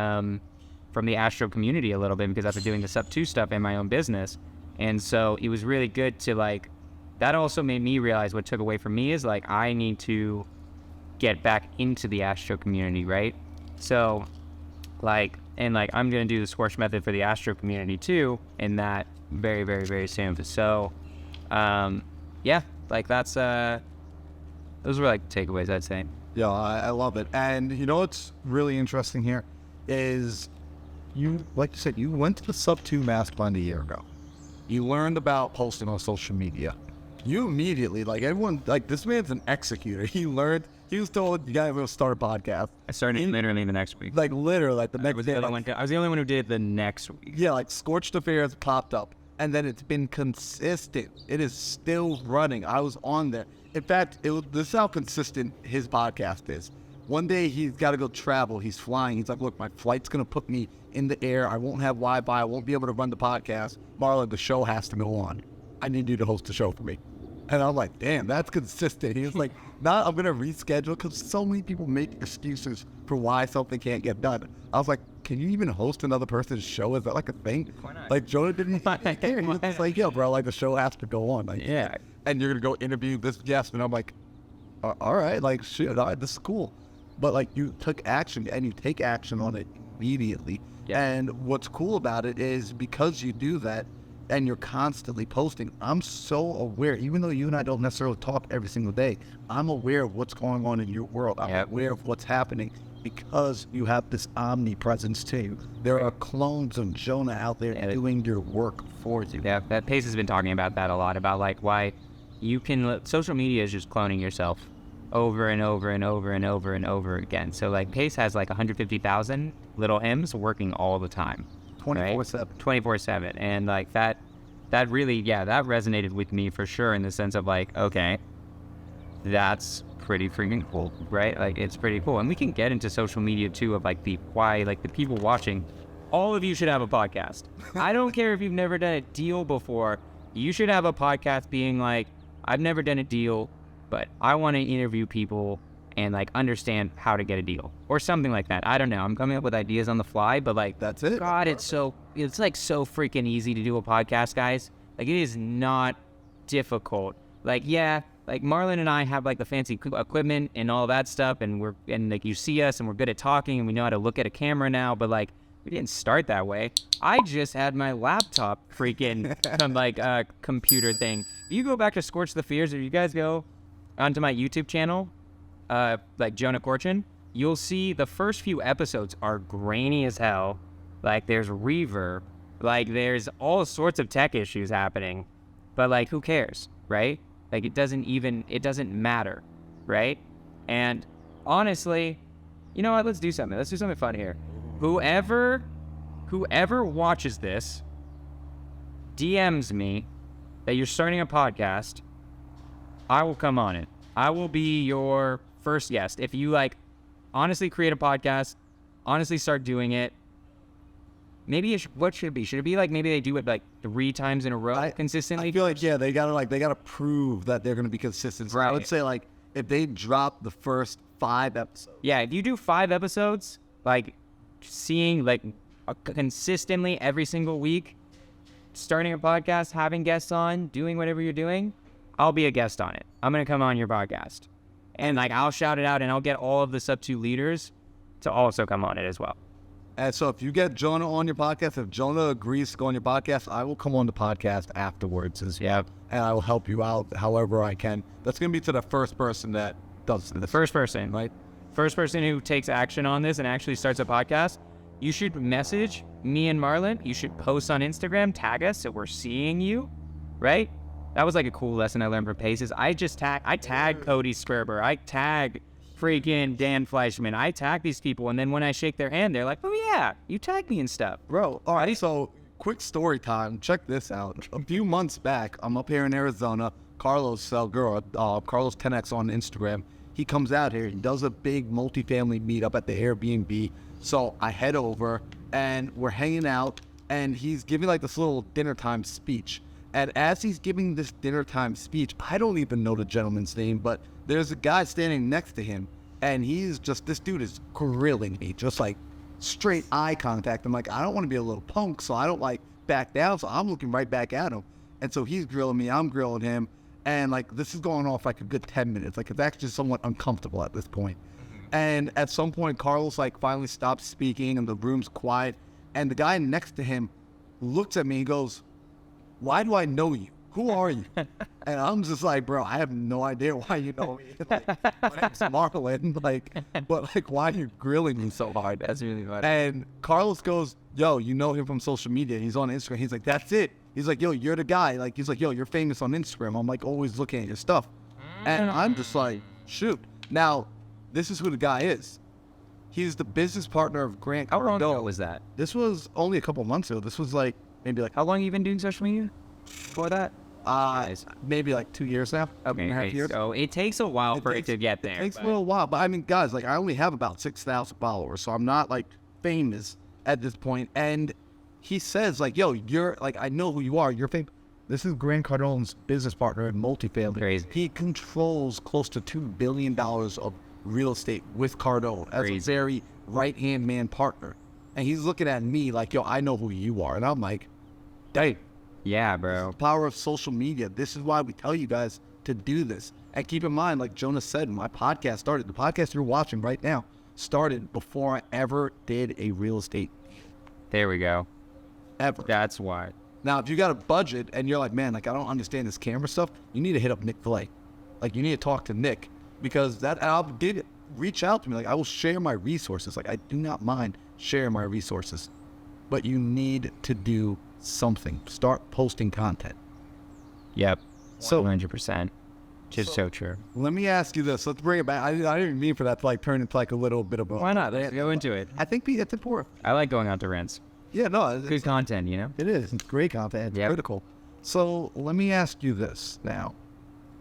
Astro community a little bit because I've been doing the Sub 2 stuff in my own business. And so it was really good to like, that also made me realize what took away from me is like, I need to get back into the Astro community, right? So like, and like, I'm going to do the Scorch method for the Astro community too, and that very, very, very soon. So, yeah, like that's, those were like takeaways, I'd say. Yeah, I love it. And you know what's really interesting here is you, like you said, you went to the Sub 2 mastermind a year ago. You learned about posting on social media. You immediately, like everyone, like this man's an executor. He was told you gotta start a podcast. I started literally the next week. Like literally, like the next day. I was the only one who did it the next week. Yeah, like Scorched Affairs popped up. And then it's been consistent. It is still running. I was on there. In fact, this is how consistent his podcast is. One day he's got to go travel. He's flying. He's like, look, my flight's going to put me in the air. I won't have Wi-Fi. I won't be able to run the podcast. Marlon, the show has to go on. I need you to host the show for me. And I'm like, damn, that's consistent. He was like, nah, I'm going to reschedule because so many people make excuses for why something can't get done. I was like, can you even host another person's show? Is that like a thing? Why not? Like Jonah didn't care. He was just like, yo, bro, like the show has to go on. Like, Yeah. And you're going to go interview this guest. And I'm like, all right, like, shit, all right, this is cool. But like you took action and you take action on it immediately. Yeah. And what's cool about it is because you do that and you're constantly posting, I'm so aware, even though you and I don't necessarily talk every single day, I'm aware of what's going on in your world. I'm aware of what's happening because you have this omnipresence too. There are clones of Jonah out there doing your work for you. Yeah, that Pace has been talking about that a lot, about like why you can, social media is just cloning yourself over and over and over and over and over again. So like Pace has like 150,000 little hymns working all the time. 24/7. 24/7. And like that really, that resonated with me for sure, in the sense of like, okay, that's pretty freaking cool, right? Like it's pretty cool. And we can get into social media too, of like the people watching. All of you should have a podcast. I don't care if you've never done a deal before. You should have a podcast being like, I've never done a deal, but I want to interview people and like understand how to get a deal or something like that. I don't know. I'm coming up with ideas on the fly, but like, that's it. God, it's like so freaking easy to do a podcast, guys. Like it is not difficult. Like, yeah, like Marlon and I have like the fancy equipment and all that stuff. And like you see us and we're good at talking and we know how to look at a camera now, but like we didn't start that way. I just had my laptop freaking some like computer thing. You go back to Scorch the Fears, if you guys go onto my YouTube channel, like Jonah Korchin, you'll see the first few episodes are grainy as hell. Like there's reverb, like there's all sorts of tech issues happening, but like who cares, right? Like it doesn't matter, right? And honestly, you know what? Let's do something fun here. Whoever watches this DMs me that you're starting a podcast, I will come on it. I will be your first guest. If you like honestly create a podcast, honestly start doing it, maybe what should it be? Should it be like maybe they do it like 3 times in a row consistently? I feel like, they gotta prove that they're gonna be consistent. So right. I would say like if they drop the first 5 episodes. Yeah, if you do 5 episodes, like seeing like consistently every single week, starting a podcast, having guests on, doing whatever you're doing, I'll be a guest on it. I'm going to come on your podcast. And like I'll shout it out and I'll get all of the sub 2 leaders to also come on it as well. And so if you get Jonah on your podcast, if Jonah agrees to go on your podcast, I will come on the podcast afterwards as well. And I will help you out however I can. That's going to be to the first person that does this. The first person. Right? First person who takes action on this and actually starts a podcast, you should message me and Marlon. You should post on Instagram, tag us so we're seeing you, right? That was like a cool lesson I learned from Paces. I tag Cody Sperber. I tag freaking Dan Fleischman. I tag these people, and then when I shake their hand, they're like, oh yeah, you tagged me and stuff. Bro, all right, so quick story time. Check this out. A few months back, I'm up here in Arizona. Carlos 10X on Instagram. He comes out here. He does a big multifamily meetup at the Airbnb. So I head over, and we're hanging out, and he's giving like this little dinner time speech. And as he's giving this dinner time speech, I don't even know the gentleman's name, but there's a guy standing next to him, and this dude is grilling me, just like straight eye contact. I'm like, I don't want to be a little punk, so I don't like back down, so I'm looking right back at him. And so he's grilling me, I'm grilling him, and like this is going off like a good 10 minutes. Like it's actually somewhat uncomfortable at this point. And at some point, Carlos like finally stops speaking, and the room's quiet, and the guy next to him looks at me and goes, why do I know you? Who are you? And I'm just like, bro, I have no idea why you know me. Like, my name's Marlon. But why are you grilling me so hard? That's really funny. And Carlos goes, yo, you know him from social media. He's on Instagram. He's like, that's it. He's like, yo, you're the guy. Like, he's like, yo, you're famous on Instagram. I'm like always looking at your stuff. And I'm just like, shoot. Now, this is who the guy is. He's the business partner of Grant Cardone. How long ago was that? This was only a couple months ago. This was like maybe like How long have you been doing social media before that? maybe like 2 years now. 2.5 years. So it takes a while for it to get there. It takes but- a little while, but I mean, guys, like I only have about 6,000 followers, so I'm not like famous at this point. And he says like, "Yo, you're like, I know who you are. You're famous." This is Grant Cardone's business partner in multifamily. Crazy. He controls close to $2 billion of real estate with Cardone as a very right-hand man partner. And he's looking at me like, "Yo, I know who you are." And I'm like, "Dang." Yeah, bro. Power of social media. This is why we tell you guys to do this. And keep in mind, like Jonah said, my podcast started. The podcast you're watching right now started before I ever did a real estate There we go. ever. That's why. Now, if you got a budget and you're like, man, like I don't understand this camera stuff, you need to hit up Nick Filet. Like you need to talk to Nick because that album did reach out to me. Like I will share my resources. Like I do not mind sharing my resources, but you need to do something. Start posting content. Yep. So- 100%. Just so true. Let me ask you this. Let's bring it back. I didn't mean for that to like turn into like a little bit of a... Why not? Let's go into it. I think it's important. I like going out to rents. Yeah, no. Good content, you know? It is. It's great content. It's Yep. critical. So let me ask you this now.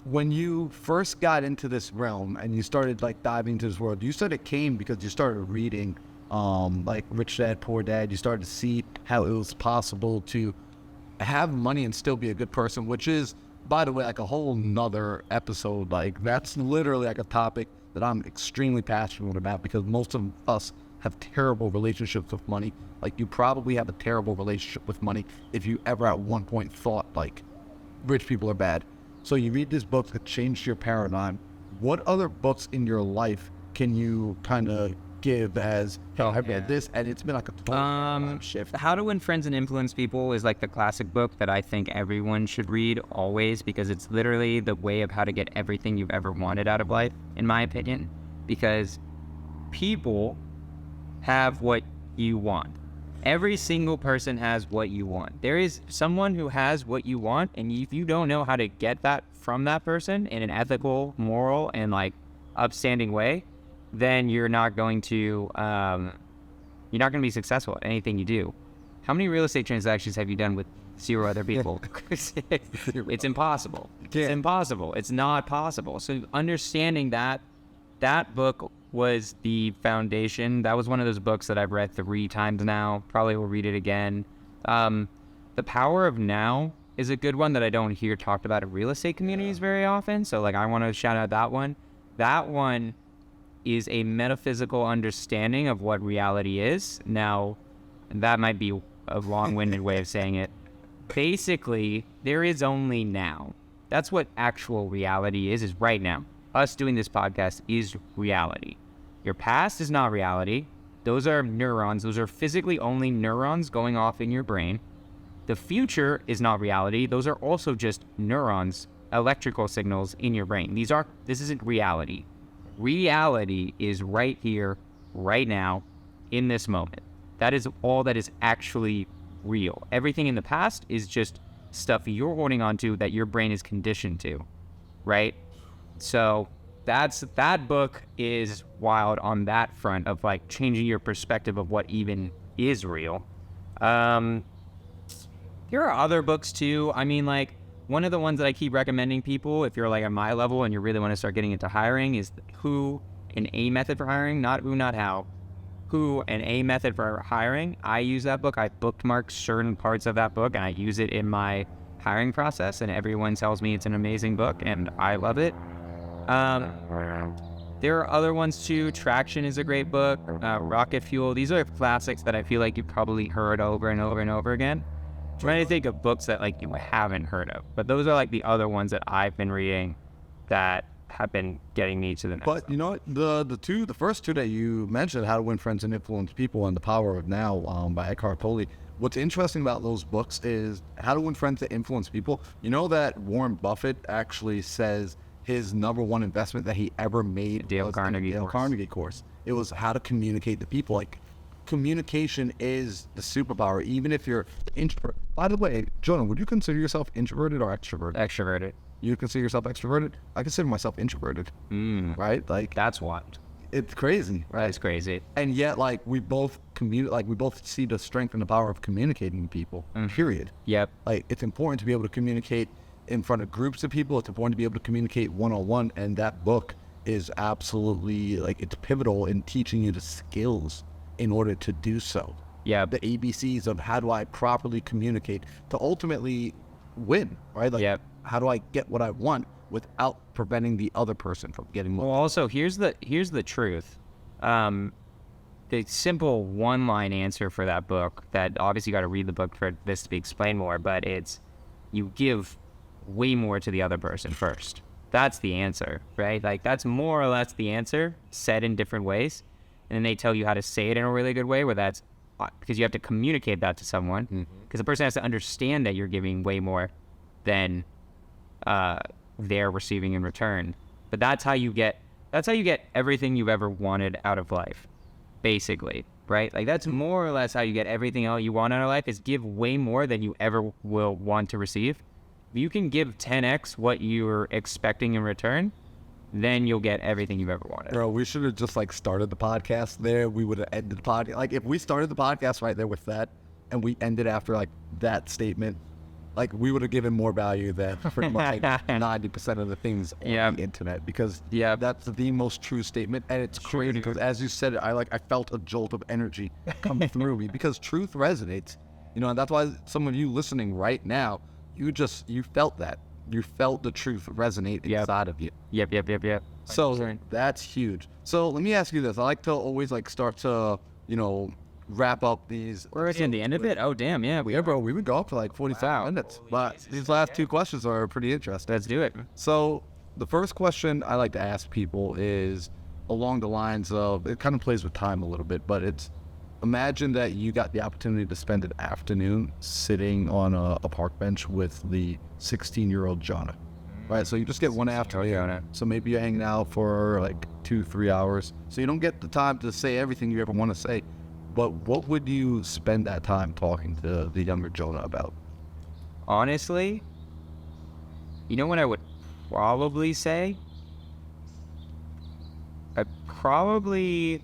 When you first got into this realm and you started like diving into this world, you said it came because you started reading like Rich Dad, Poor Dad. You started to see how it was possible to have money and still be a good person, which is, by the way, like a whole nother episode. Like that's literally like a topic that I'm extremely passionate about because most of us have terrible relationships with money. Like you probably have a terrible relationship with money if you ever at one point thought like rich people are bad. So you read this book that changed your paradigm. What other books in your life can you kind of give as, hey, I read this and it's been like a total shift? How to Win Friends and Influence People is like the classic book that I think everyone should read always because it's literally the way of how to get everything you've ever wanted out of life, in my opinion. Because people have what you want. Every single person has what you want. There is someone who has what you want, and if you don't know how to get that from that person in an ethical, moral, and like upstanding way, then you're not going to be successful at anything you do. How many real estate transactions have you done with 0 other people? It's impossible. It's impossible. It's not possible. So understanding that book was the foundation. That was one of those books that I've read 3 times now. Probably will read it again. The Power of Now is a good one that I don't hear talked about in real estate communities very often. So like I want to shout out that one. That one is a metaphysical understanding of what reality is. Now, that might be a long-winded way of saying it. Basically, there is only now. That's what actual reality is right now. Us doing this podcast is reality. Your past is not reality. Those are neurons. Those are physically only neurons going off in your brain. The future is not reality. Those are also just neurons, electrical signals in your brain. This isn't reality. Reality is right here, right now, in this moment. That is all that is actually real. Everything in the past is just stuff you're holding on to that your brain is conditioned to, right? So that book is wild on that front of like changing your perspective of what even is real. There are other books too. I mean, like one of the ones that I keep recommending people, if you're like at my level and you really want to start getting into hiring, is Who, an A Method for Hiring, not Who, not How. Who, an A Method for Hiring. I use that book. I bookmark certain parts of that book and I use it in my hiring process, and everyone tells me it's an amazing book and I love it. There are other ones too. Traction is a great book. Rocket Fuel. These are classics that I feel like you've probably heard over and over and over again. I'm trying to think of books that like you haven't heard of, but those are like the other ones that I've been reading that have been getting me to the next But level. you know what? The first two that you mentioned, How to Win Friends and Influence People and The Power of Now by Eckhart Tolle. What's interesting about those books is How to Win Friends and Influence People. You know that Warren Buffett actually says his number one investment that he ever made Dale was Carnegie the Dale course. Carnegie course. It was how to communicate to people. Like communication is the superpower, even if you're introvert. By the way, Jonah, would you consider yourself introverted or extroverted? Extroverted. You consider yourself extroverted? I consider myself introverted. Right? Like That's what. It's crazy, right? It's crazy. And yet, like, we both we both see the strength and the power of communicating with people, period. Yep. Like, it's important to be able to communicate in front of groups of people. It's important to be able to communicate one-on-one. And that book is absolutely, like, it's pivotal in teaching you the skills in order to do so. Yeah. The ABCs of how do I properly communicate to ultimately win, right? Like, how do I get what I want without preventing the other person from getting what? Well, also, here's the truth. The simple one-line answer for that book, that obviously you got to read the book for this to be explained more, but it's you give way more to the other person first. That's the answer, right? Like, that's more or less the answer, said in different ways. And then they tell you how to say it in a really good way, where that's because you have to communicate that to someone, because the person has to understand that you're giving way more than they're receiving in return. But that's how you get everything you've ever wanted out of life, basically, right? Like, that's more or less how you get everything else you want out of life, is give way more than you ever will want to receive. If you can give 10x what you're expecting in return, then you'll get everything you've ever wanted. Bro, we should have just, like, started the podcast there. We would have ended the podcast. Like, if we started the podcast right there with that, and we ended after, like, that statement, like, we would have given more value than pretty much like 90% of the things on the internet, because that's the most true statement. And it's crazy because, as you said it, I felt a jolt of energy come through me, because truth resonates, you know, and that's why some of you listening right now, you felt that. You felt the truth resonate inside of you. Yep. So that's huge. So let me ask you this. I like to always, like, start to, you know, wrap up these. We're already at the end of it? Oh, damn, yeah. Bro, we would go up for like 45 minutes. But these last two questions are pretty interesting. Let's do it. So the first question I like to ask people is along the lines of, it kind of plays with time a little bit, but it's, imagine that you got the opportunity to spend an afternoon sitting on a park bench with the 16-year-old Jonah, right? So you just get one afternoon. So maybe you're hanging out for like 2-3 hours. So you don't get the time to say everything you ever want to say. But what would you spend that time talking to the younger Jonah about? Honestly, you know what I would probably say? I'd probably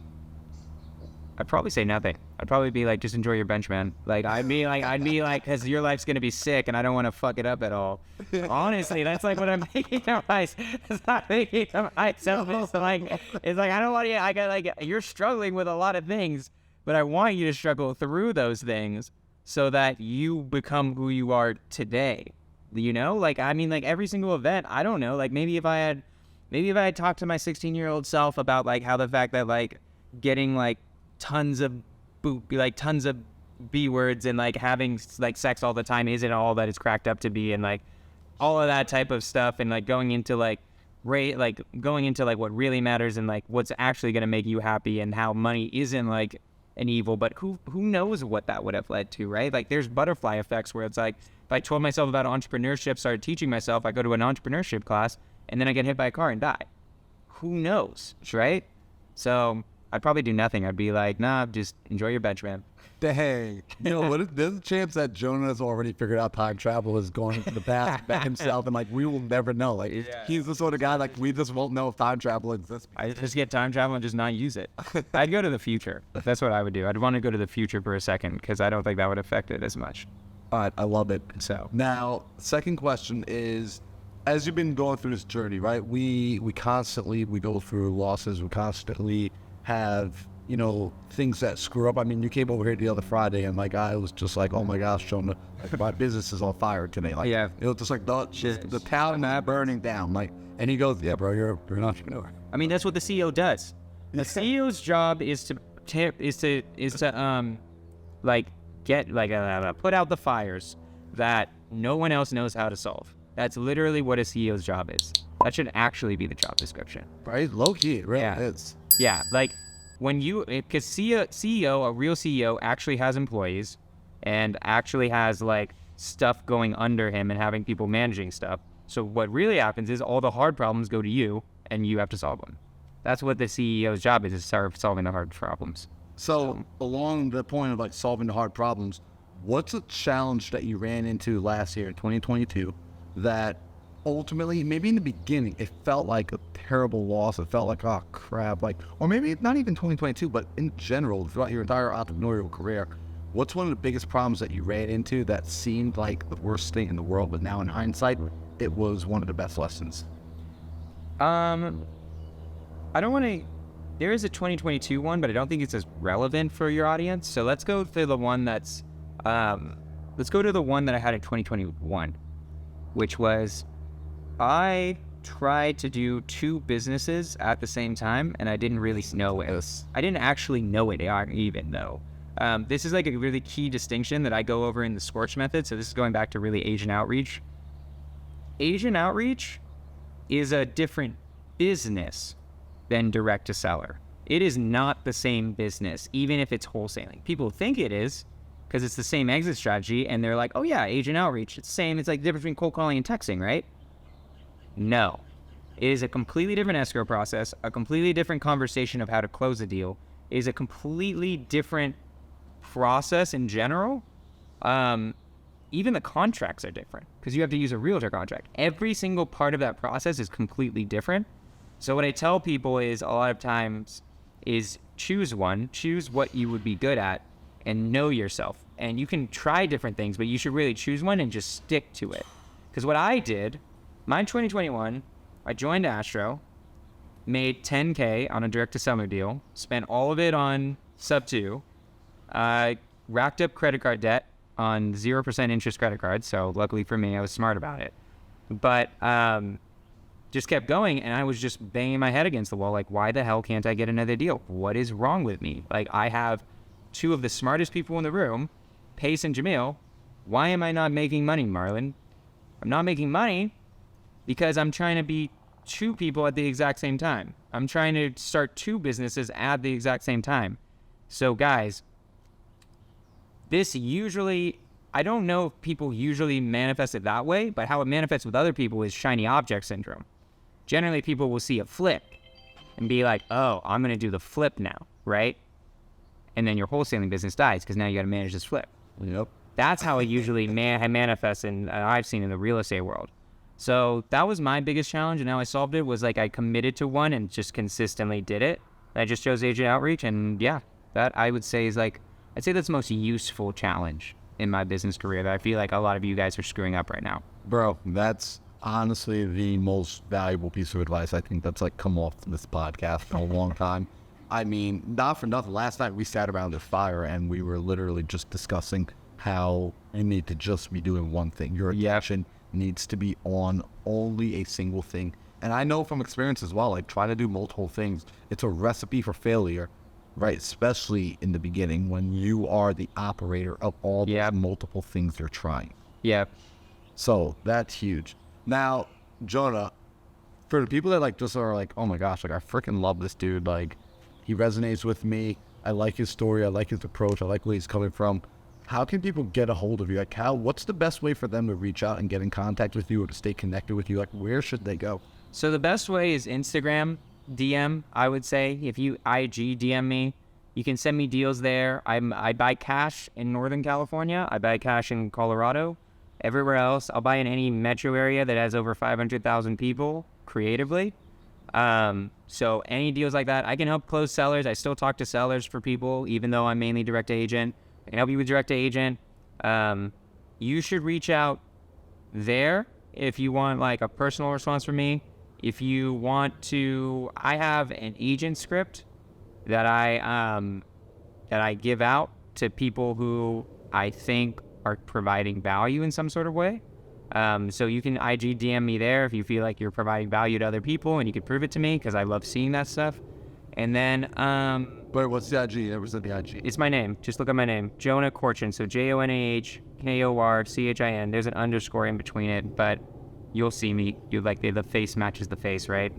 say nothing. I'd probably be like, just enjoy your bench, man. Like, I'd be like, because your life's gonna be sick, and I don't want to fuck it up at all. Honestly, that's like what I'm thinking of myself. It's not thinking of myself. It's like I don't want you. I got, like, you're struggling with a lot of things, but I want you to struggle through those things so that you become who you are today. You know, like, I mean, like, every single event. I don't know. Like, maybe if I had talked to my 16-year-old self about, like, how the fact that, like, getting, like, tons of B words and, like, having, like, sex all the time isn't all that it's cracked up to be, and, like, all of that type of stuff, and, like, going into what really matters, and, like, what's actually going to make you happy, and how money isn't, like, an evil, but who knows what that would have led to, right? Like, there's butterfly effects where it's like, if I told myself about entrepreneurship, started teaching myself, I go to an entrepreneurship class, and then I get hit by a car and die. Who knows, right? So I'd probably do nothing. I'd be like, nah, just enjoy your bench, man. Dang. You know what? There's a chance that Jonah's already figured out time travel is going into the past by himself, and, like, we will never know. Like, he's the sort of guy, like, we just won't know if time travel exists. I just get time travel and just not use it. I'd go to the future. That's what I would do. I'd want to go to the future for a second, because I don't think that would affect it as much. All right, I love it. So now, second question is, as you've been going through this journey, right? We constantly go through losses. We constantly have, you know, things that screw up. I mean, you came over here the other Friday, and, like, I was just like, oh my gosh, Jonah, like, my business is on fire today. Like, it was just like the town is burning down. Like, and he goes, yeah, bro, you're an entrepreneur. I mean, that's what the CEO does. The CEO's job is to put out the fires that no one else knows how to solve. That's literally what a CEO's job is. That should actually be the job description. Right? Low key, it really is. Yeah, like, because CEO, a real CEO, actually has employees and actually has, like, stuff going under him and having people managing stuff. So what really happens is all the hard problems go to you, and you have to solve them. That's what the CEO's job is start solving the hard problems. So along the point of, like, solving the hard problems, what's a challenge that you ran into last year, 2022, that ultimately, maybe in the beginning, it felt like a terrible loss. It felt like, oh crap, like, or maybe not even 2022, but in general, throughout your entire entrepreneurial career, what's one of the biggest problems that you ran into that seemed like the worst thing in the world, but now in hindsight, it was one of the best lessons? I don't want to. There is a 2022 one, but I don't think it's as relevant for your audience. So let's go to the one that's. Let's go to the one that I had in 2021, which was I tried to do two businesses at the same time, and I didn't really know it. I didn't actually know it even though. This is like a really key distinction that I go over in the Scorch method. So this is going back to really agent outreach. Agent outreach is a different business than direct to seller. It is not the same business, even if it's wholesaling. People think it is because it's the same exit strategy, and they're like, oh yeah, agent outreach, it's the same. It's like the difference between cold calling and texting, right? No. It is a completely different escrow process, a completely different conversation of how to close a deal. It is a completely different process in general. Even the contracts are different because you have to use a realtor contract. Every single part of that process is completely different. So what I tell people is a lot of times is choose what you would be good at and know yourself. And you can try different things, but you should really choose one and just stick to it. Because what I did, mine 2021, I joined Astro, made $10K on a direct-to-seller deal, spent all of it on sub 2, racked up credit card debt on 0% interest credit cards. So luckily for me, I was smart about it. But just kept going, and I was just banging my head against the wall. Like, why the hell can't I get another deal? What is wrong with me? Like, I have two of the smartest people in the room, Pace and Jamil. Why am I not making money, Marlon? I'm not making money because I'm trying to be two people at the exact same time. I'm trying to start two businesses at the exact same time. So guys, this usually, I don't know if people usually manifest it that way, but how it manifests with other people is shiny object syndrome. Generally, people will see a flip and be like, oh, I'm going to do the flip now, right? And then your wholesaling business dies because now you got to manage this flip. Yep. That's how it usually manifests, and I've seen in the real estate world. So that was my biggest challenge, and how I solved it was like I committed to one and just consistently did it. I just chose agent outreach, and yeah, that I would say is like, I'd say that's the most useful challenge in my business career that I feel like a lot of you guys are screwing up right now. Bro, that's honestly the most valuable piece of advice I think that's like come off this podcast in a long time. I mean, not for nothing, last night we sat around the fire and we were literally just discussing how you need to just be doing one thing. Your attention needs to be on only a single thing. And I know from experience as well, like trying to do multiple things, it's a recipe for failure, right? Especially in the beginning when you are the operator of all the multiple things you're trying. Yeah. So that's huge. Now, Jonah, for the people that like just are like, oh my gosh, like I freaking love this dude. Like he resonates with me. I like his story. I like his approach. I like where he's coming from. How can people get a hold of you? Like what's the best way for them to reach out and get in contact with you or to stay connected with you? Like where should they go? So the best way is Instagram DM, I would say. If you IG DM me, you can send me deals there. I buy cash in Northern California. I buy cash in Colorado. Everywhere else, I'll buy in any metro area that has over 500,000 people creatively. So any deals like that, I can help close sellers. I still talk to sellers for people, even though I'm mainly direct to agent. I can help you with direct to agent. You should reach out there if you want like a personal response from me. If you want to, I have an agent script that I give out to people who I think are providing value in some sort of way. So you can IG DM me there if you feel like you're providing value to other people and you can prove it to me because I love seeing that stuff. And then But what's the IG? Never said the IG. It's my name. Just look at my name. Jonah Korchin. So JONAHKORCHIN. There's an underscore in between it, but you'll see me. You like the face matches the face, right?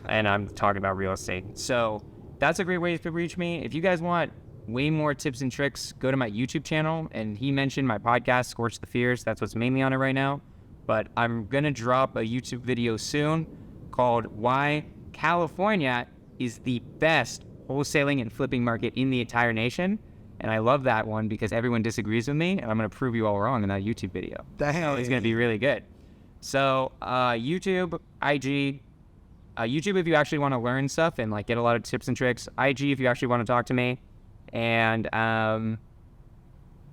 And I'm talking about real estate. So that's a great way to reach me. If you guys want way more tips and tricks, go to my YouTube channel. And he mentioned my podcast, Scorch the Fears. That's what's mainly on it right now. But I'm going to drop a YouTube video soon called Why California is the best wholesaling and flipping market in the entire nation. And I love that one because everyone disagrees with me. And I'm going to prove you all wrong in that YouTube video. Damn. It's going to be really good. So YouTube, IG. YouTube if you actually want to learn stuff and like get a lot of tips and tricks. IG if you actually want to talk to me. And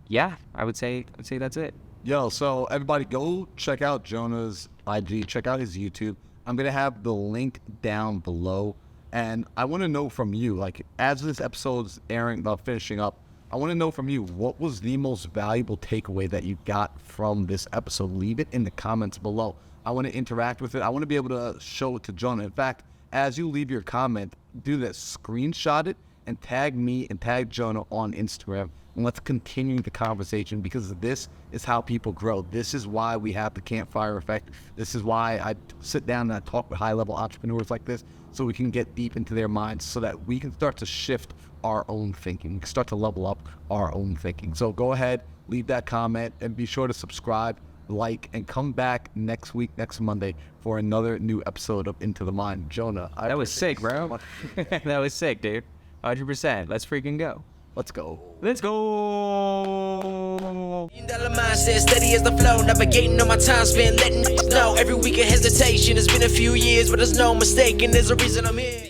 yeah, I would say that's it. Yo, so everybody go check out Jonah's IG, check out his YouTube. I'm going to have the link down below. And I want to know from you, like, as this episode's airing, finishing up, I want to know from you, what was the most valuable takeaway that you got from this episode? Leave it in the comments below. I want to interact with it. I want to be able to show it to Jonah. In fact, as you leave your comment, do this, screenshot it, and tag me and tag Jonah on Instagram. And let's continue the conversation, because this is how people grow. This is why we have the campfire effect. This is why I sit down and I talk with high-level entrepreneurs like this, so we can get deep into their minds, so that we can start to shift our own thinking. We can start to level up our own thinking. So go ahead, leave that comment, and be sure to subscribe, like, and come back next week, next Monday, for another new episode of Into the Mind. Jonah, That was sick, bro. That was sick, dude. 100%. Let's freaking go. Let's go. Let's go. $1 mindset, steady as the flow, navigating on my time spent, letting know every week a hesitation. It's been a few years, but there's no mistake, and there's a reason I'm here.